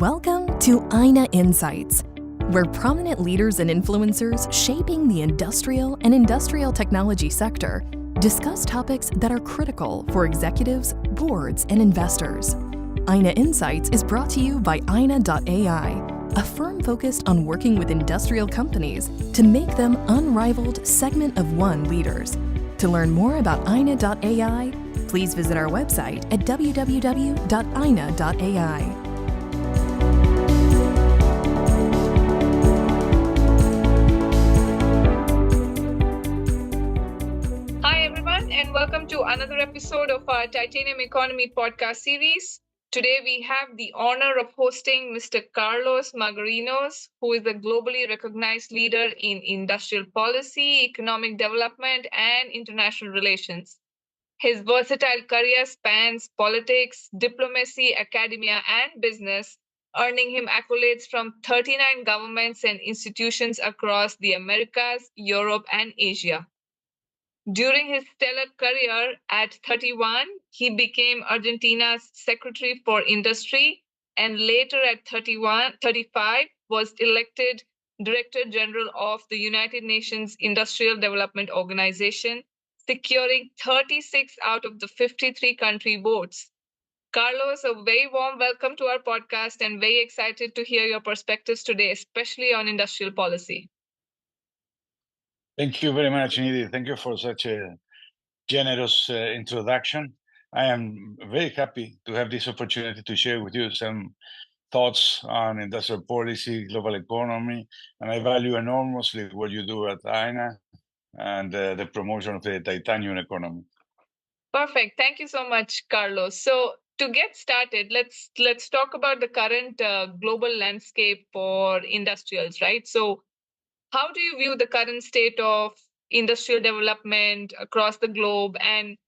Welcome to Ayna Insights, where prominent leaders and influencers shaping the industrial and industrial technology sector discuss topics that are critical for executives, boards, and investors. Ayna Insights is brought to you by Ayna.ai, a firm focused on working with industrial companies to make them unrivaled segment of one leaders. To learn more about Ayna.ai, please visit our website at www.ayna.ai. And welcome to another episode of our Titanium Economy podcast series. Today we have the honor of hosting Mr. Carlos Magarinos, who is a globally recognized leader in industrial policy, economic development, and international relations. His versatile career spans politics, diplomacy, academia, and business, earning him accolades from 39 governments and institutions across the Americas, Europe, and Asia. During his stellar career at 31, he became Argentina's Secretary for Industry and later at 35 was elected Director General of the United Nations Industrial Development Organization, securing 36 out of the 53 country votes. Carlos, a very warm welcome to our podcast and very excited to hear your perspectives today, especially on industrial policy. Thank you very much, Nidhi. Thank you for such a generous introduction. I am very happy to have this opportunity to share with you some thoughts on industrial policy, global economy, and I value enormously what you do at Ayna and the promotion of the titanium economy. Perfect. Thank you so much, Carlos. So to get started, let's talk about the current global landscape for industrials, right? So how do you view the current state of industrial development across the globe? And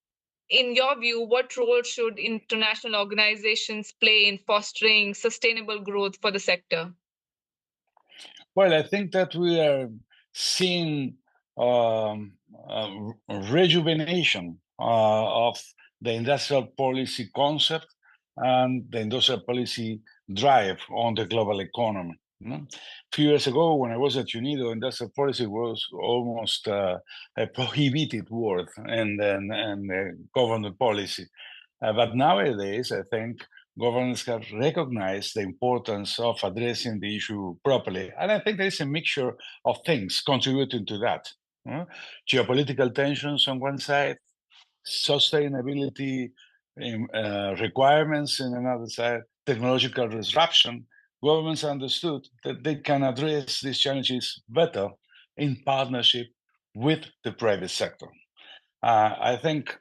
in your view, what role should international organizations play in fostering sustainable growth for the sector? Well, I think that we are seeing rejuvenation of the industrial policy concept and the industrial policy drive on the global economy. A few years ago, when I was at UNIDO, industrial policy was almost a prohibited word in government policy. But nowadays, I think governments have recognized the importance of addressing the issue properly. And I think there is a mixture of things contributing to that. Geopolitical tensions on one side, sustainability requirements in another side, technological disruption. Governments understood that they can address these challenges better in partnership with the private sector. I think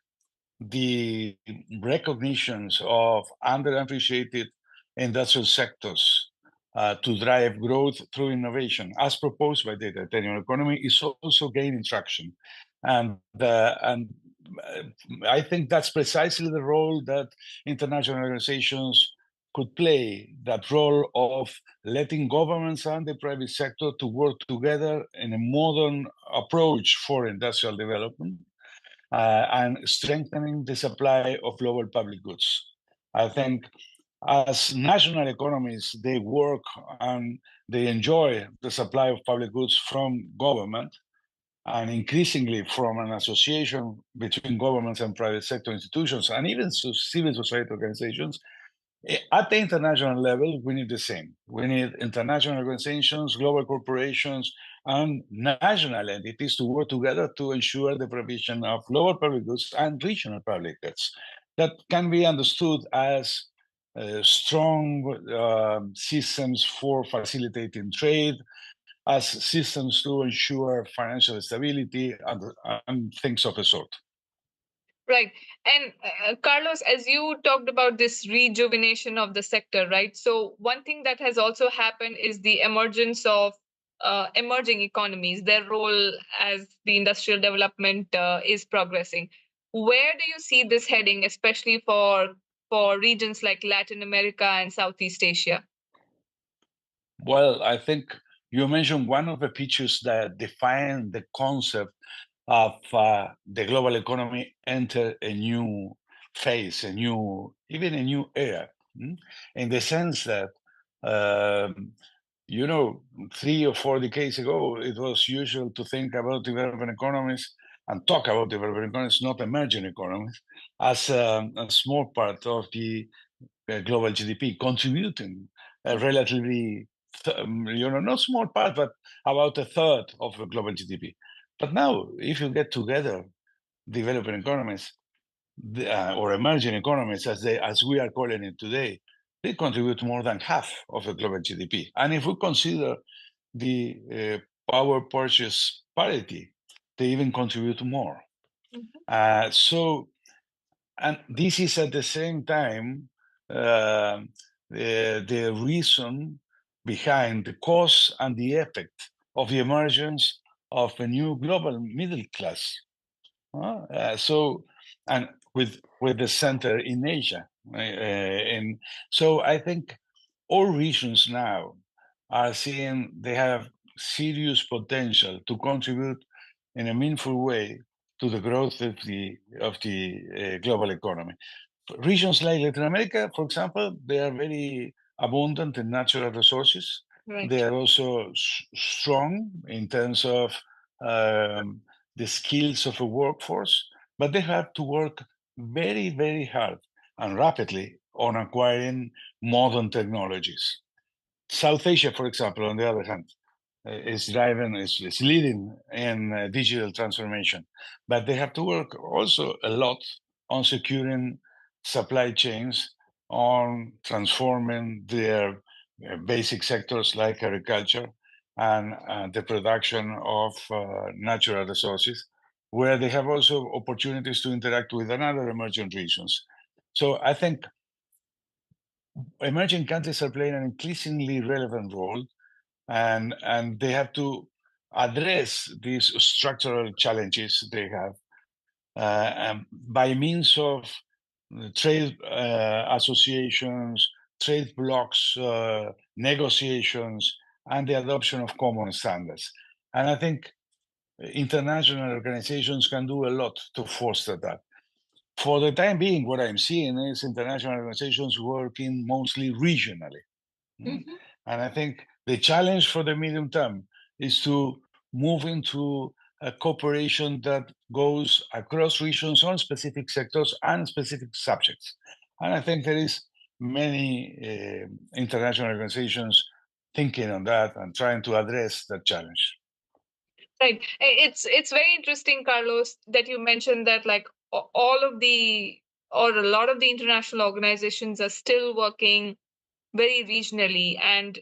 the recognitions of underappreciated industrial sectors to drive growth through innovation, as proposed by the titanium economy, is also gaining traction. And I think that's precisely the role that international organizations could play, that role of letting governments and the private sector to work together in a modern approach for industrial development. And strengthening the supply of global public goods. I think as national economies, they work and they enjoy the supply of public goods from government and increasingly from an association between governments and private sector institutions and even civil society organizations. At the international level, we need the same. We need international organizations, global corporations, and national entities to work together to ensure the provision of global public goods and regional public goods that can be understood as strong systems for facilitating trade, as systems to ensure financial stability, and things of the sort. Right. And Carlos, as you talked about this rejuvenation of the sector, right? So one thing that has also happened is the emergence of emerging economies, their role as the industrial development is progressing. Where do you see this heading, especially for regions like Latin America and Southeast Asia? Well, I think you mentioned one of the features that define the concept of the global economy enter a new phase, even a new era, in the sense that Um, 3 or 4 decades ago, it was usual to think about developing economies and talk about developing economies, not emerging economies, as a small part of the global GDP, contributing a relatively, not small part, but about a third of the global GDP. But now, if you get together developing economies or emerging economies, as we are calling it today, they contribute more than half of the global GDP. And if we consider the power purchase parity, they even contribute more. So, and this is at the same time the reason behind the cause and the effect of the emergence of a new global middle class. So, and with the center in Asia, and so I think all regions now are seeing they have serious potential to contribute in a meaningful way to the growth of the global economy. Regions like Latin America, for example, they are very abundant in natural resources. Right. They are also strong in terms of the skills of a workforce, but they have to work very, very hard and rapidly on acquiring modern technologies. South Asia, for example, on the other hand, is leading in digital transformation, but they have to work also a lot on securing supply chains, on transforming their basic sectors like agriculture and the production of natural resources, where they have also opportunities to interact with another emerging regions. So I think emerging countries are playing an increasingly relevant role, and they have to address these structural challenges they have by means of trade associations, trade blocs, negotiations, and the adoption of common standards. And I think international organizations can do a lot to foster that. For the time being, what I'm seeing is international organizations working mostly regionally. And I think the challenge for the medium term is to move into a cooperation that goes across regions on specific sectors and specific subjects. And I think there is many international organizations thinking on that and trying to address that challenge. Right. It's very interesting, Carlos, that you mentioned that like all of the or a lot of the international organizations are still working very regionally, and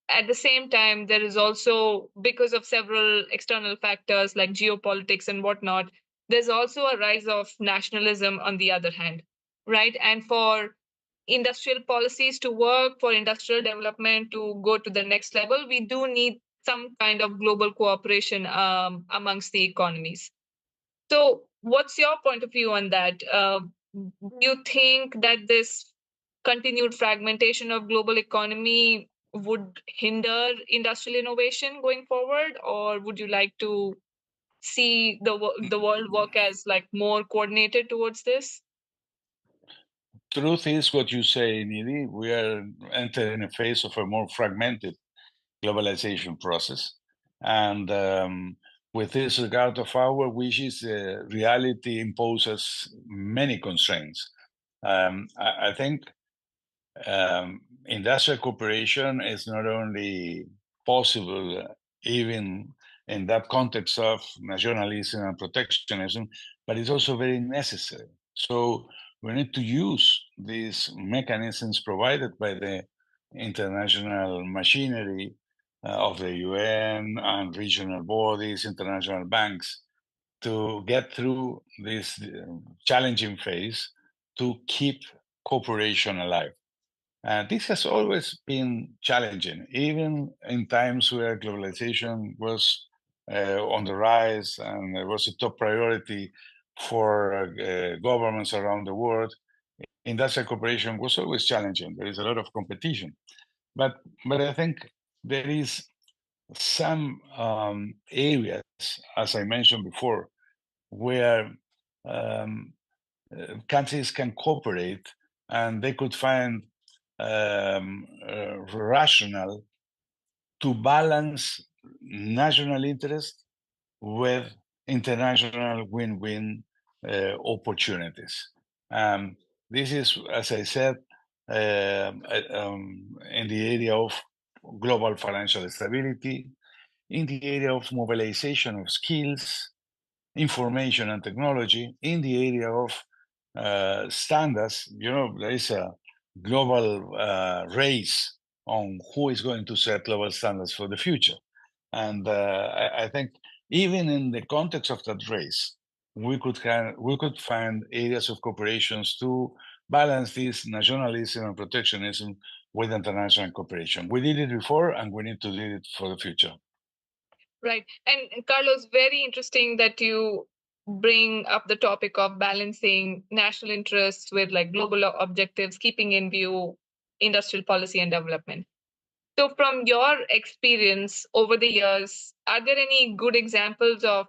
at the same time there is also, because of several external factors like geopolitics and whatnot, there's also a rise of nationalism on the other hand, right? And for industrial policies to work, for industrial development to go to the next level, we do need some kind of global cooperation amongst the economies. So what's your point of view on that? Do you think that this continued fragmentation of global economy would hinder industrial innovation going forward, or would you like to see the world work as like more coordinated towards this? Truth is what you say, Nidhi. We are entering a phase of a more fragmented globalization process. And with this regard of our wishes, reality imposes many constraints. I think industrial cooperation is not only possible, even in that context of nationalism and protectionism, but it's also very necessary. So we need to use these mechanisms provided by the international machinery of the UN and regional bodies, international banks, to get through this challenging phase to keep cooperation alive. This has always been challenging, even in times where globalization was on the rise and it was a top priority for governments around the world. Industrial cooperation was always challenging. There is a lot of competition, but I think there is some areas, as I mentioned before, where countries can cooperate and they could find rational to balance national interest with international win-win opportunities. This is, as I said, in the area of global financial stability, in the area of mobilization of skills, information and technology, in the area of standards. There is a global race on who is going to set global standards for the future. And I think even in the context of that race, we could find areas of cooperations to balance this nationalism and protectionism with international cooperation. We did it before, and we need to do it for the future. Right. And Carlos, very interesting that you bring up the topic of balancing national interests with like global objectives, keeping in view industrial policy and development. So, from your experience over the years, are there any good examples of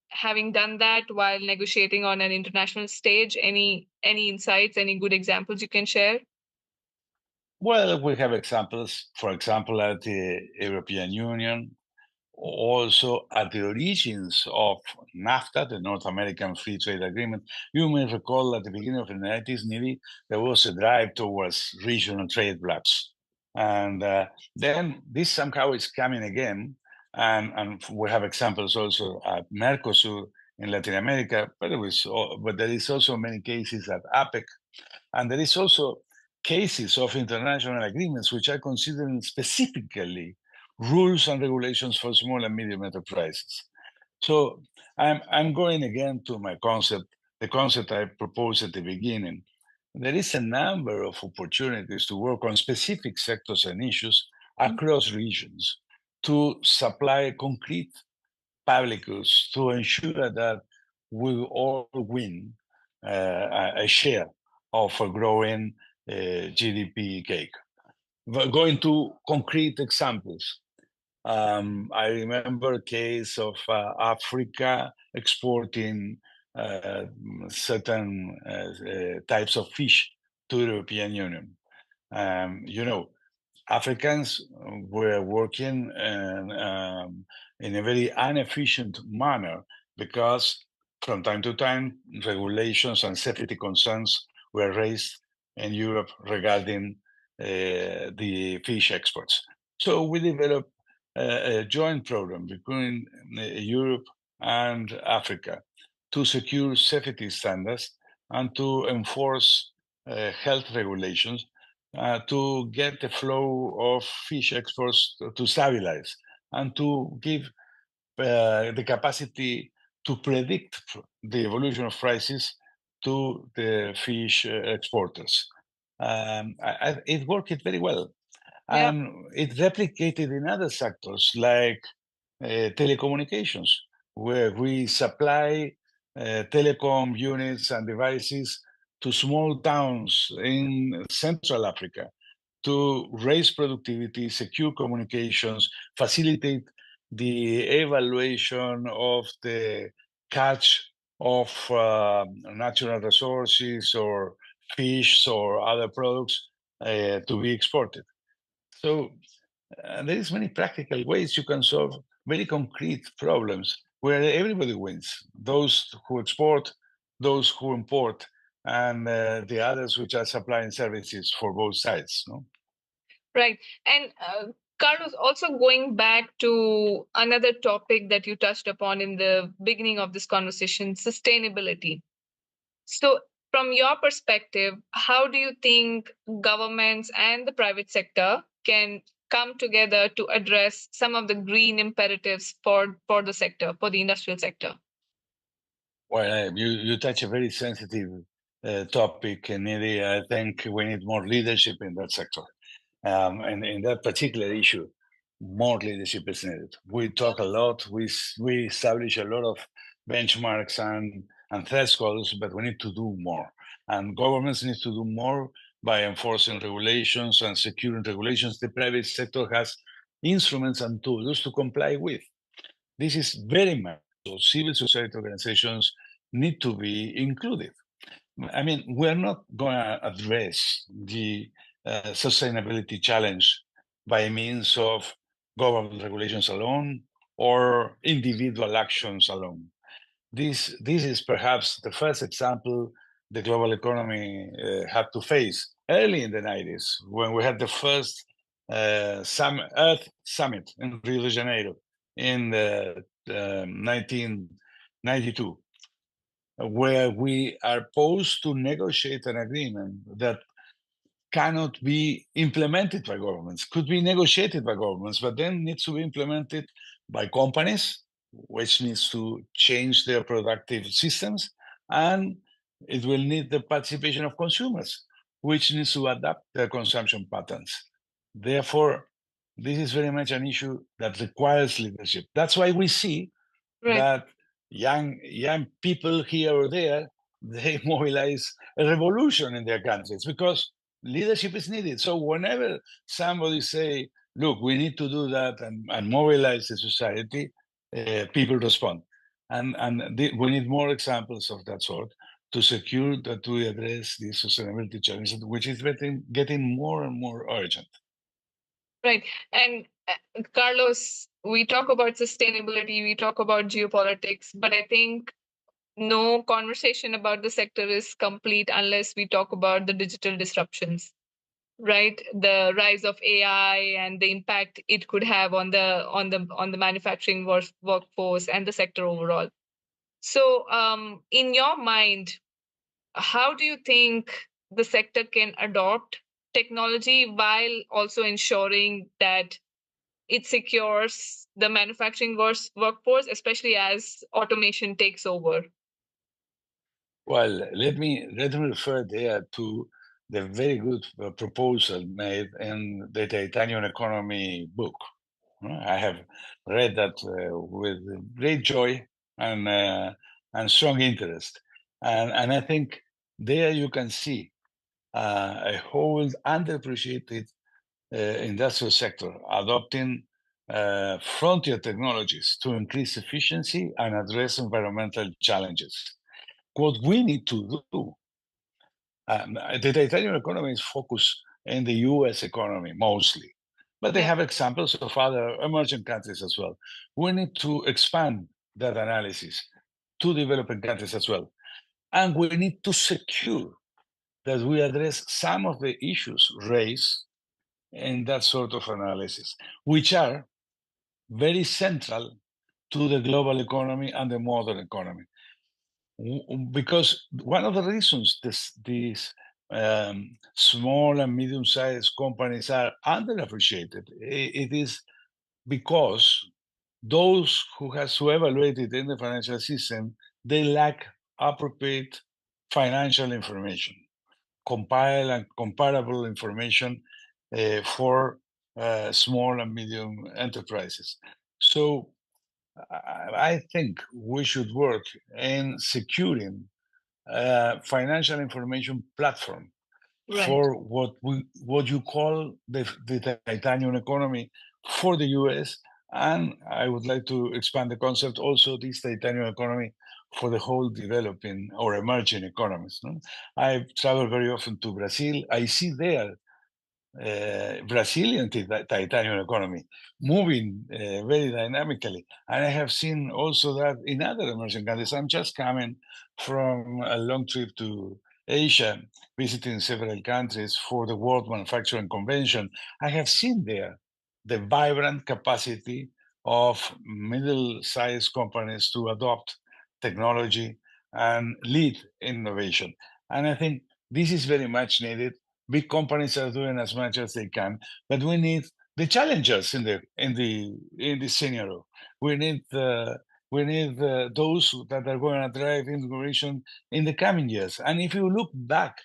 having done that while negotiating on an international stage? Any insights, any good examples you can share? Well, we have examples, for example, at the European Union, also at the origins of NAFTA, the North American Free Trade Agreement. You may recall at the beginning of the 90s, Nidhi, there was a drive towards regional trade blocks. And then this somehow is coming again. And we have examples also at Mercosur in Latin America, but there is also many cases at APEC. And there is also cases of international agreements which are considering specifically rules and regulations for small and medium enterprises. So I'm going again to my concept, the concept I proposed at the beginning. There is a number of opportunities to work on specific sectors and issues across regions to supply concrete public goods to ensure that we all win a share of a growing GDP cake. But going to concrete examples, I remember a case of Africa exporting certain types of fish to the European Union. Africans were working in a very inefficient manner because from time to time, regulations and safety concerns were raised in Europe regarding the fish exports. So we developed a joint program between Europe and Africa to secure safety standards and to enforce health regulations to get the flow of fish exports to stabilize and to give the capacity to predict the evolution of prices to the fish exporters. It worked very well. Yeah. And it replicated in other sectors like telecommunications, where we supply telecom units and devices to small towns in Central Africa to raise productivity, secure communications, facilitate the evaluation of the catch of natural resources or fish or other products to be exported. So there is many practical ways you can solve very concrete problems where everybody wins. Those who export, those who import, and the others which are supplying services for both sides. No? Right. And Carlos, also going back to another topic that you touched upon in the beginning of this conversation, sustainability. So, from your perspective, how do you think governments and the private sector can come together to address some of the green imperatives for the sector, for the industrial sector? Well, you touch a very sensitive topic, Nidhi. I think we need more leadership in that sector. And in that particular issue, more leadership is needed. We talk a lot, we establish a lot of benchmarks and thresholds, but we need to do more. And governments need to do more by enforcing regulations and securing regulations the private sector has instruments and tools to comply with. This is very much so. Civil society organizations need to be included. I mean, we're not going to address the sustainability challenge by means of government regulations alone or individual actions alone. This is perhaps the first example the global economy had to face early in the 90s when we had the first Earth Summit in Rio de Janeiro in 1992, where we are posed to negotiate an agreement that cannot be implemented by governments, could be negotiated by governments, but then needs to be implemented by companies, which needs to change their productive systems, and it will need the participation of consumers, which needs to adapt their consumption patterns. Therefore, this is very much an issue that requires leadership. That's why we see that young people here or there, they mobilize a revolution in their countries because leadership is needed. So whenever somebody say, look, we need to do that and mobilize the society, people respond. We need more examples of that sort to secure that we address the sustainability challenge, which is getting more and more urgent. Right. And Carlos, we talk about sustainability, we talk about geopolitics, but I think no conversation about the sector is complete unless we talk about the digital disruptions, right? The rise of AI and the impact it could have on the manufacturing workforce and the sector overall. So, in your mind, how do you think the sector can adopt technology while also ensuring that it secures the manufacturing workforce, especially as automation takes over? Well, let me refer there to the very good proposal made in the Titanium Economy book. I have read that with great joy and strong interest, and I think there you can see a whole underappreciated industrial sector adopting frontier technologies to increase efficiency and address environmental challenges. What we need to do, the titanium economy is focused in the US economy mostly, but they have examples of other emerging countries as well. We need to expand that analysis to developing countries as well. And we need to secure that we address some of the issues raised in that sort of analysis, which are very central to the global economy and the modern economy. Because one of the reasons these small and medium-sized companies are underappreciated, it is because those who has to evaluate it in the financial system, they lack appropriate financial information, compile and comparable information for small and medium enterprises. So I think we should work in securing a financial information platform for what you call the titanium economy for the US. And I would like to expand the concept also this titanium economy for the whole developing or emerging economies. No? I travel very often to Brazil. I see there Brazilian titanium economy moving very dynamically. And I have seen also that in other emerging countries. I'm just coming from a long trip to Asia, visiting several countries for the World Manufacturing Convention. I have seen there the vibrant capacity of middle-sized companies to adopt technology and lead innovation. And I think this is very much needed. Big companies are doing as much as they can, but we need the challengers in the scenario. We need those that are going to drive innovation in the coming years. And if you look back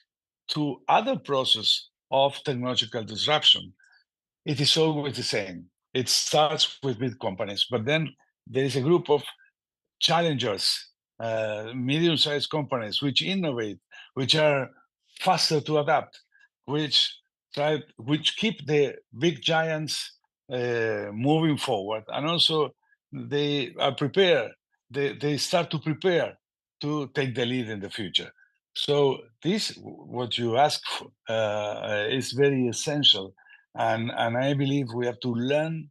to other process of technological disruption, it is always the same. It starts with big companies, but then there is a group of challengers, medium-sized companies which innovate, which are faster to adapt, which keep the big giants moving forward, and also they are prepared. They start to prepare to take the lead in the future. So this, what you ask for, is very essential, and I believe we have to learn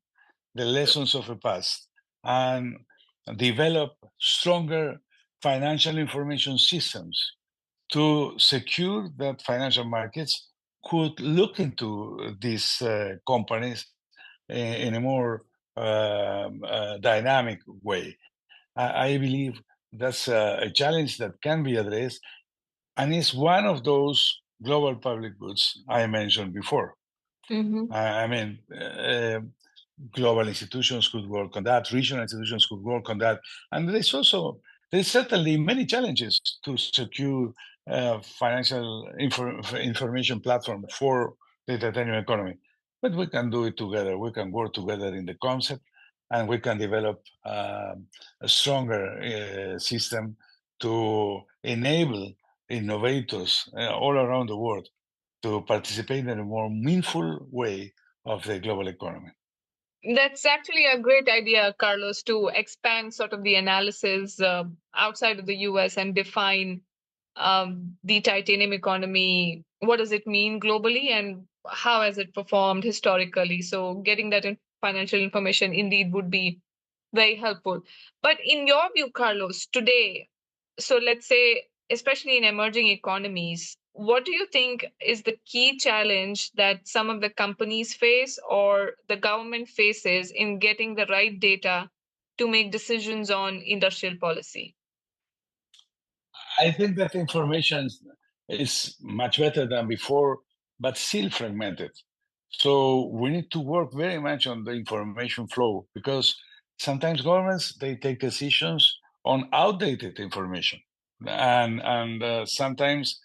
the lessons of the past and develop stronger financial information systems to secure that financial markets could look into these companies in a more dynamic way. I believe that's a challenge that can be addressed, and it's one of those global public goods I mentioned before. Mm-hmm. I mean, global institutions could work on that, regional institutions could work on that, and there's certainly many challenges to secure financial information platform for the titanium economy. But we can do it together. We can work together in the concept, and we can develop a stronger system to enable innovators all around the world to participate in a more meaningful way of the global economy. That's actually a great idea, Carlos, to expand sort of the analysis outside of the US and define the titanium economy. What does it mean globally and how has it performed historically? So, getting that financial information indeed would be very helpful. But in your view, Carlos, today, so let's say, especially in emerging economies, what do you think is the key challenge that some of the companies face or the government faces in getting the right data to make decisions on industrial policy? I think that information is much better than before, but still fragmented. So we need to work very much on the information flow because sometimes governments they take decisions on outdated information, and sometimes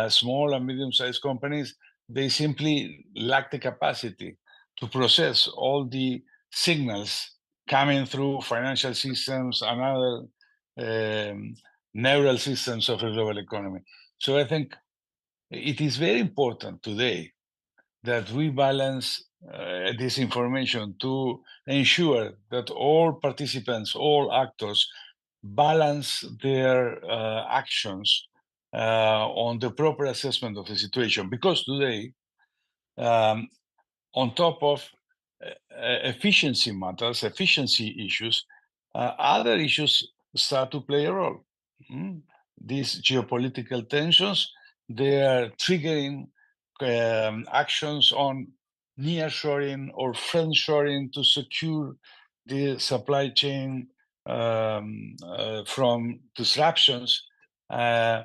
small and medium-sized companies they simply lack the capacity to process all the signals coming through financial systems and other um, neural systems of the global economy. So I think it is very important today that we balance this information to ensure that all participants, all actors, balance their actions on the proper assessment of the situation. Because today, um, on top of efficiency matters, efficiency issues, other issues start to play a role. Mm. These geopolitical tensions, they are triggering actions on nearshoring or friendshoring to secure the supply chain from disruptions. Uh,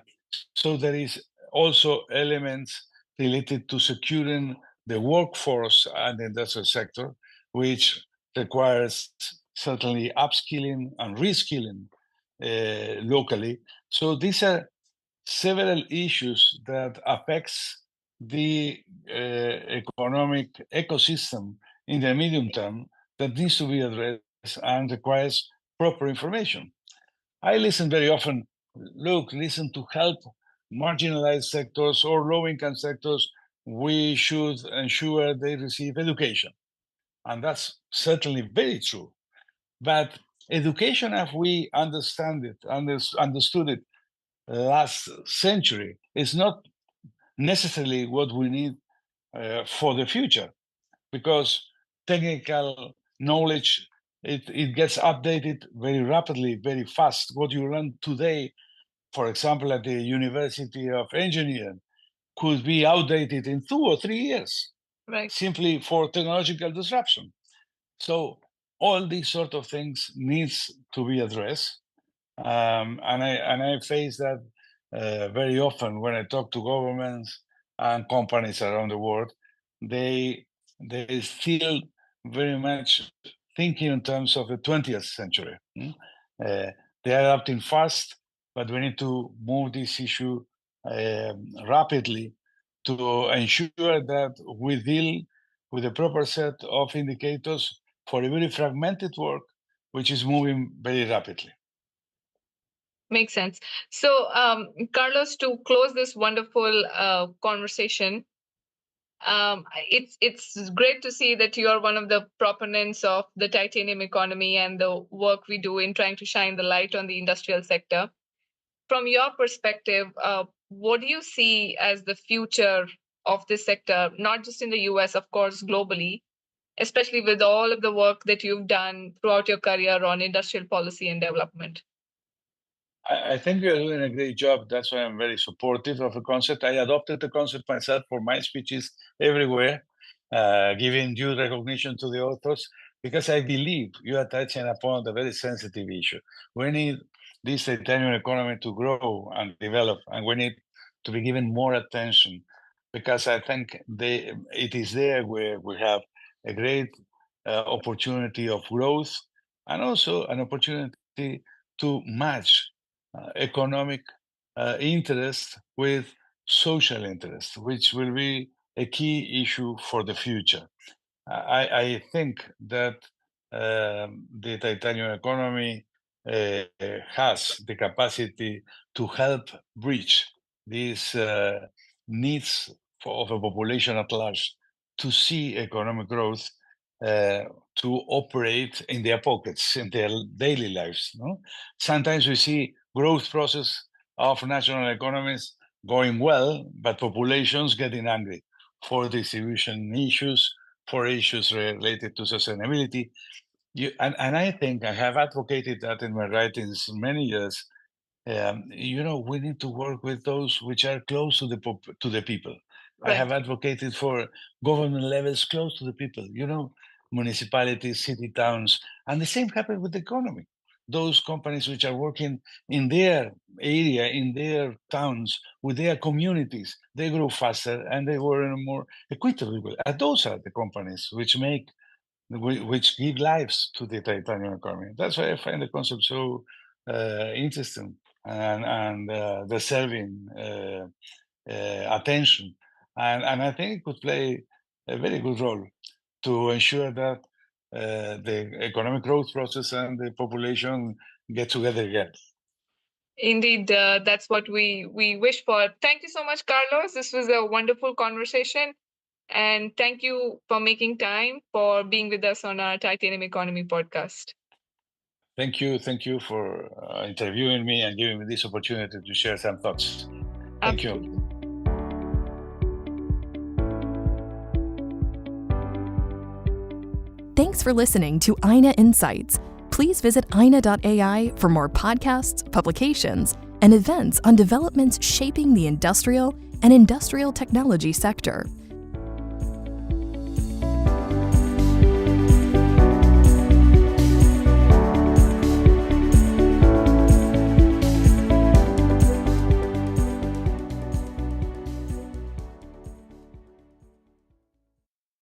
so there is also elements related to securing the workforce and the industrial sector, which requires certainly upskilling and reskilling locally. So these are several issues that affects the economic ecosystem in the medium term that needs to be addressed and requires proper information. I listen very often, look, listen, to help marginalized sectors or low-income sectors, we should ensure they receive education. And that's certainly very true. But education, as we understand it, understood it last century, is not necessarily what we need for the future, because technical knowledge it gets updated very rapidly, very fast. What you learn today, for example, at the University of Engineering, could be outdated in 2 or 3 years, Right. simply for technological disruption. So all these sort of things needs to be addressed, and I face that very often when I talk to governments and companies around the world. They still very much thinking in terms of the 20th century. Uh, they are adapting fast, but we need to move this issue rapidly to ensure that we deal with the proper set of indicators for a very fragmented work, which is moving very rapidly. Makes sense. So, Carlos, to close this wonderful conversation, it's great to see that you are one of the proponents of the titanium economy and the work we do in trying to shine the light on the industrial sector. From your perspective, what do you see as the future of this sector, not just in the US, of course, globally, especially with all of the work that you've done throughout your career on industrial policy and development? I think you're doing a great job. That's why I'm very supportive of the concept. I adopted the concept myself for my speeches everywhere, giving due recognition to the authors, because I believe you are touching upon a very sensitive issue. We need this titanium economy to grow and develop, and we need to be given more attention, because I think it is there where we have a great opportunity of growth, and also an opportunity to match economic interest with social interest, which will be a key issue for the future. I think that the titanium economy has the capacity to help bridge these needs of a population at large to see economic growth, to operate in their pockets, in their daily lives. No? Sometimes we see growth process of national economies going well, but populations getting angry for distribution issues, for issues related to sustainability. And I think I have advocated that in my writings many years. We need to work with those which are close to the people. I Right. have advocated for government levels close to the people. Municipalities, city, towns, and the same happened with the economy. Those companies which are working in their area, in their towns, with their communities, they grow faster and they were in a more equitable way. And those are the companies which give lives to the titanium economy. That's why I find the concept so interesting and deserving attention. And I think it could play a very good role to ensure that the economic growth process and the population get together again. Indeed, that's what we wish for. Thank you so much, Carlos. This was a wonderful conversation. And thank you for making time for being with us on our Titanium Economy podcast. Thank you for interviewing me and giving me this opportunity to share some thoughts. Thank Absolutely. you. Thanks for listening to Ayna Insights. Please visit ayna.ai for more podcasts, publications, and events on developments shaping the industrial and industrial technology sector.